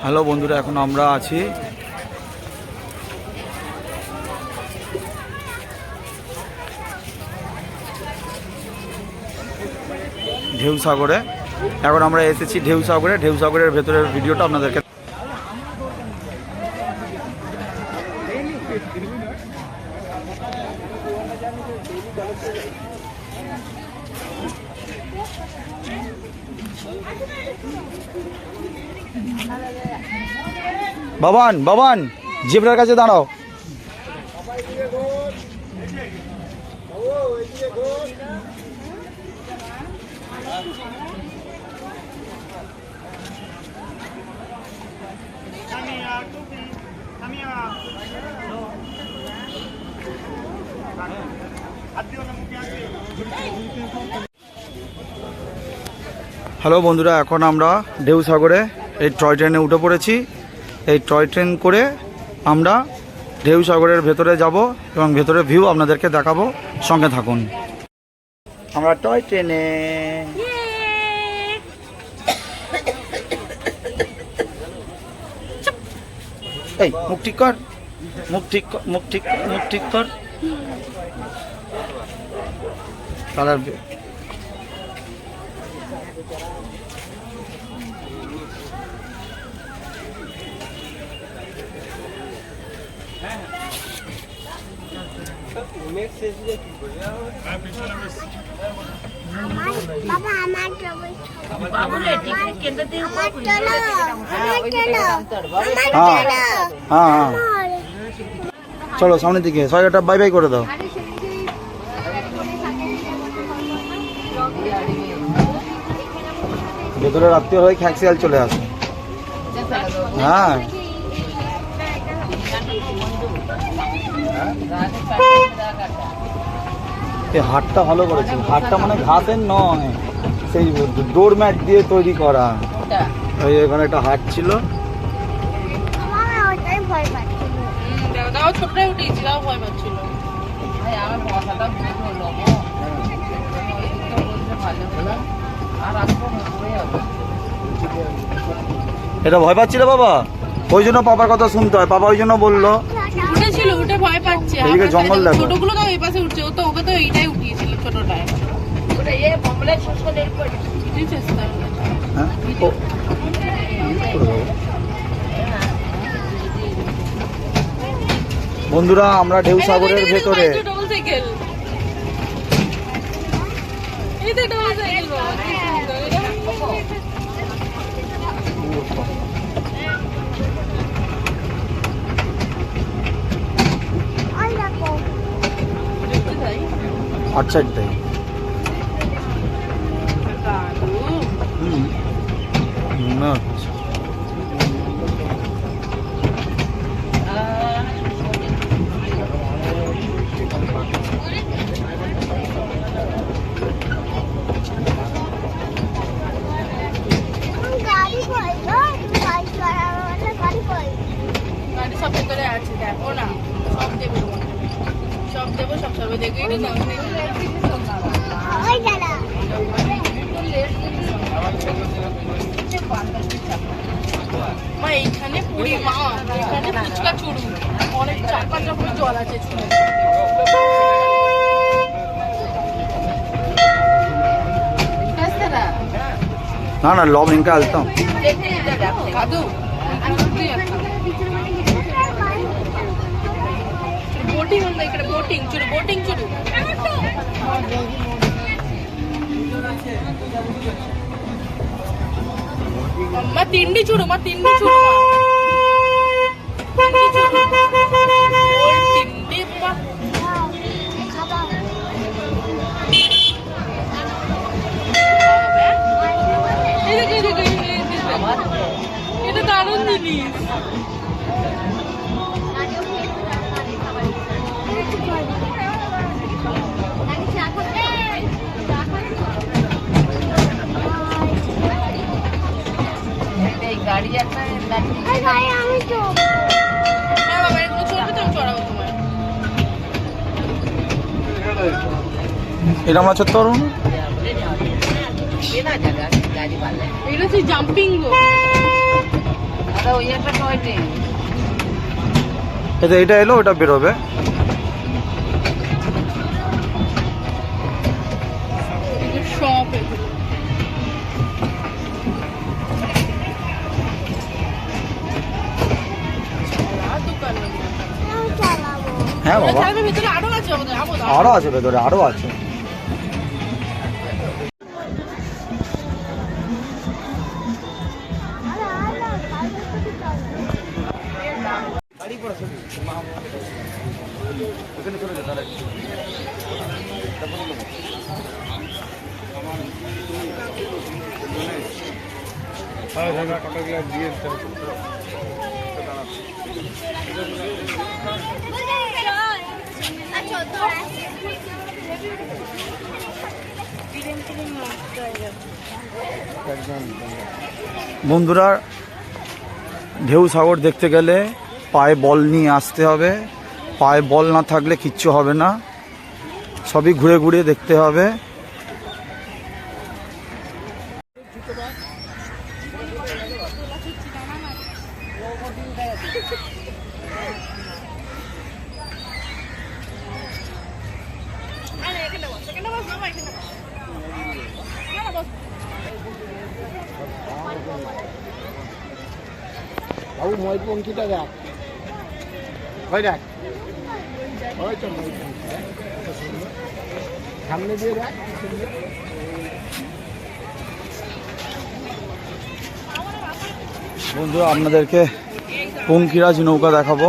Hello বন্ধুরা, এখন আমরা আছি ঢেউসাগরে। এখন আমরা এসেছি ঢেউসাগরে। ঢেউসাগরের ভেতরের ভিডিওটা আপনাদেরকে বাবান বাবান জিবরার কাছে দাঁড়াও। হ্যালো বন্ধুরা, এখন আমরা ঢেউসাগরে এই টয় ট্রেনে উঠে পড়েছি। এই টয় ট্রেন করে আমরা ঢেউসাগরের ভেতরে যাব এবং ভেতরের ভিউ আপনাদেরকে দেখাবো। সঙ্গে থাকুন। আমরা টয় ট্রেনে। এই মুখ ঠিক কর, মুখ ঠিক কর, মুখ ঠিক কর, মুখ ঠিক কর। কালার চলো সামনের দিকে। সবাইটা বাই বাই করে দাও। ভেতরে রাত্রি হয়ে খ্যাক্সিয়াল চলে আসে। হ্যাঁ, এই হাটটা ভালো করেছে। হাটটা মানে ঘাসের নয়, সেই ডোর ম্যাট দিয়ে তৈরি করা। ওই এখানে একটা হাট ছিল। এটা ভয় পাচ্ছিল বাবা, ওই জন্য পাপার কথা শুনতে হয়। পাপা ওই জন্য বললো উঠেছিল, উঠে ভয় পাচ্ছে। এদিকে জঙ্গল দেখো। ছোটগুলো তো ওই পাশে উঠছে, ও তো ওকে তো এইটাই উঠিয়েছিল ছোটটায়। ওটা এ বমলে ছোট এর পড়ে দিতেছ না। হ্যাঁ, বন্ধুরা আমরা ঢেউসাগরের ভেতরে। ডবল সাইকেল, এই তো ডবল সাইকেল আচ্ছা তাই। গাড়ি সব ভেতরে আছে, দেখো না। সব দেবো, সব দেবো, সব সর্বে দেখে এটা দাও। মা এইখানে পুরি, মা এখানে ফুচকা চুড়ু, অনেক 4-5 রকমের জল আছে। না না, লব ইনকা আলতাম। ಬೋಟಿಂಗ್ ಒಂದು ಈ ಕಡೆ ಬೋಟಿಂಗ್ ಚೂರು, ಬೋಟಿಂಗ್ ಚೂರು. ಅಮ್ಮ ತಿಂಡಿ ಚೂಡು, ಮಾ ತಿಂಡಿ ಚೂಡು, ತಿಂಡಿ ಚೂಡು, ತಿಂಡಿ ಅಪ್ಪ. এটা দারুণ জিনিস। গাড়ি একটা আমি তো না বাবা, এগুলো চলবে তো, আমি চড়াবো তোমার। এটা আমরা চড়তে পারবো না। এটা হচ্ছে জাম্পিং রোপ। একটা টয় ট্রেন। এটা এটা এলো, ওটা বেরোবে। শপ হ্যাঁ বাবা, ভিতরে আরো আছে, আরো আছে ভেতরে, আরো আছে। বন্ধুরা, ঢেউ সাগর দেখতে গেলে পায়ে বল নিয়ে আসতে হবে। পায়ে বল না থাকলে কিচ্ছু হবে না, সবই ঘুরে ঘুরে দেখতে হবে। বাবু ময়ূরপঙ্খীটা দেখ, ওই দেখ, ওই তো ময়ূরপঙ্খী দেখ, সামনে দিয়ে দেখ। বন্ধুরা, আপনাদেরকে পঙ্খিরাজ নৌকা দেখাবো।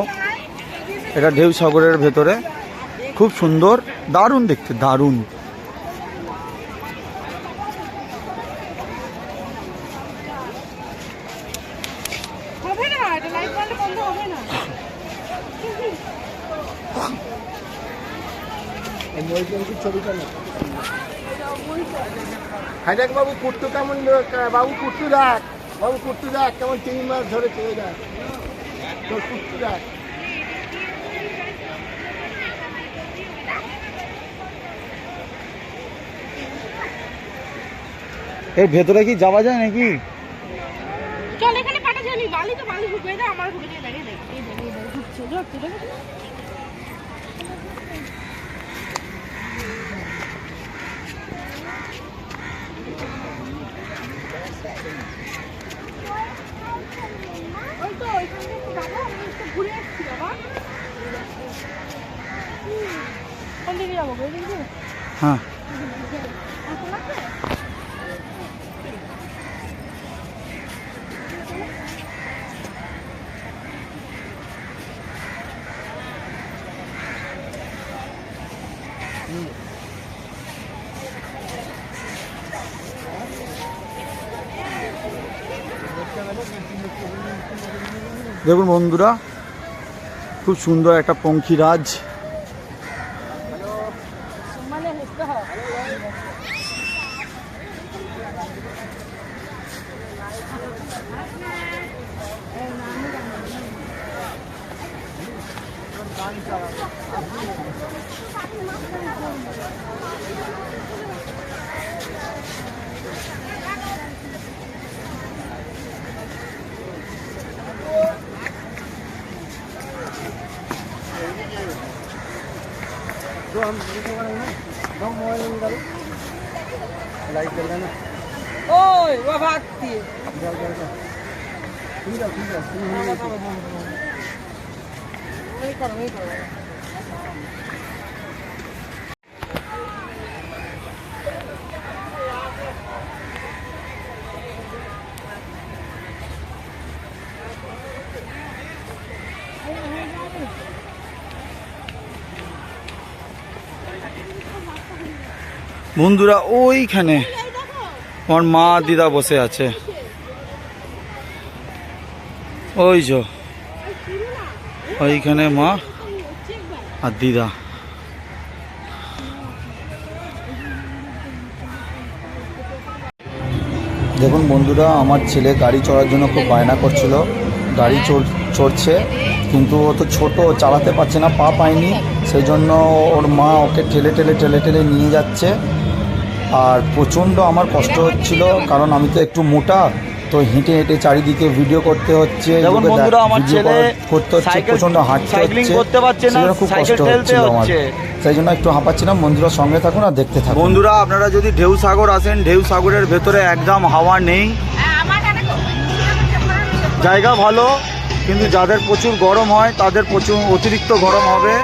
এটা ঢেউ সাগরের ভেতরে, খুব সুন্দর, দারুণ দেখতে, দারুণ। হবে না, এটা লাইট জ্বাললে বন্ধ হবে না। এই ময়ূরপঙ্খীর ছবিটা না, হাই দেখ বাবু কুট্টু কেমন, বাবু কুট্টু দেখ, বাবু কুট্টু দেখ কেমন চিংড়ি মাছ ধরে চলে দেখ, তোর কুট্টু দেখ। এর ভেতরে কি যাওয়া যায় নাকি? চল এখানে কাটা যায়নি, বালি তো বালি ঢুকে যায়, আমার ঢুকে যায়, দাঁড়িয়ে দেখ, এই দেখ, এই দেখ, ঢুকছে, ঢুকছে, ঢুকছে। ওই তো ওইখান থেকে যাবো, আমি একটু ঘুরে এসছি বাবা। কোন দিকে যাবো, ওই দিকে? হ্যাঁ, এখন লাগবে? দেখুন বন্ধুরা, খুব সুন্দর একটা পঙ্খিরাজ। মানে হেসতে হয়। লাইট জ্বলবে না, ওই ও ভাগতি জল জল জল, ঠিক আছে ঠিক আছে, তুমি হয়ে গেছো। ওই করো, ওই করো। বন্ধুরা, ওইখানে আমার মা দিদা বসে আছে, ওই যে ওইখানে মা আর দিদা। দেখুন বন্ধুরা, আমার ছেলে গাড়ি চড়ার জন্য খুব বায়না করছিল, গাড়ি চড়ছে, কিন্তু ও তো ছোটো, চালাতে পারছে না, পা পায়নি, সেই জন্য ওর মা ওকে ঠেলে ঠেলে ঠেলে ঠেলে নিয়ে যাচ্ছে। আর প্রচণ্ড আমার কষ্ট হচ্ছিল, কারণ আমি তো একটু মোটা, তো হেঁটে হেঁটে চারিদিকে ভিডিও করতে হচ্ছে। দেখুন লোকে বন্ধুরা, আমার ভিডিও ছেলে করতে হচ্ছে, সাইকেল প্রচণ্ড হাঁটতে সাইক্লিং হচ্ছে, করতে পারছে না, সেজন্য খুব সাইকেল কষ্ট ঠেলতে হচ্ছিল আমার, হচ্ছে। সেই জন্য একটু হাঁপাচ্ছিলাম। বন্ধুরা সঙ্গে থাকুন আর দেখতে থাকুন। বন্ধুরা আপনারা যদি ঢেউ সাগর আসেন, ঢেউ সাগরের ভেতরে একদম হাওয়া নেই, জায়গা ভালো, কিন্তু যাদের প্রচুর গরম হয় তাদের প্রচুর অতিরিক্ত গরম হবে।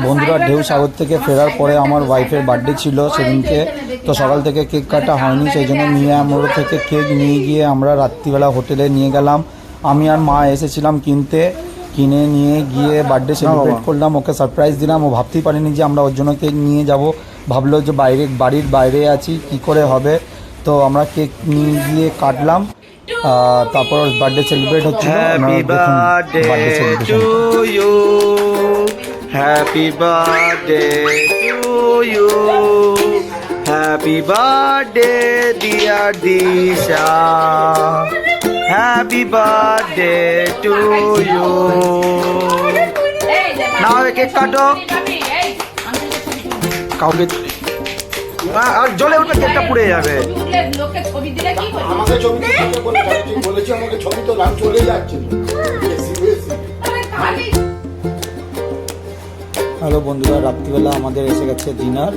বন্ধুরা ঢেউ সাগর থেকে ফেরার পরে আমার ওয়াইফের বার্থডে ছিল সেদিনকে, তো সকাল থেকে কেক কাটা হয়নি, সেই জন্য নিয়ে আমরা থেকে কেক নিয়ে গিয়ে আমরা রাত্রিবেলা হোটেলে নিয়ে গেলাম। আমি আর মা এসেছিলাম কিনে নিয়ে গিয়ে বার্থডে সেলিব্রেট করলাম, ওকে সারপ্রাইজ দিলাম। ও ভাবতেই পারিনি যে আমরা ওর জন্য কেক নিয়ে যাব, ভাবলো যে বাড়ির বাইরে আছি, কি করে হবে। তো আমরা কেক নিয়ে গিয়ে কাটলাম, তারপর বার্থডে সেলিব্রেট হচ্ছিল। Happy birthday to you, happy birthday to you, happy birthday dear Disha, happy birthday to you. নাও কেক কাটো, কাউকে আর জ্বলে উঠবে, কেকটা পুড়ে যাবে। লোকে ছবি দিলে কি করবে? আমাকে ছবি তুলতে বলেছি, আমাকে ছবি তো নাম চলে যাচ্ছে। হ্যালো বন্ধুরা, রাত্রিবেলা আমাদের এসে গেছে ডিনার,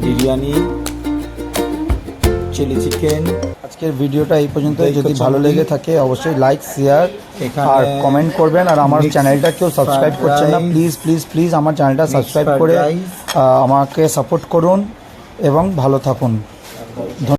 বিরিয়ানি, চিলি চিকেন। আজকের ভিডিওটা এই পর্যন্ত। যদি ভালো লেগে থাকে অবশ্যই লাইক, শেয়ার আর কমেন্ট করবেন। আর আমার চ্যানেলটা কেউ সাবস্ক্রাইব করছেন না, প্লিজ প্লিজ প্লিজ আমার চ্যানেলটা সাবস্ক্রাইব করে আমাকে সাপোর্ট করুন এবং ভালো থাকুন।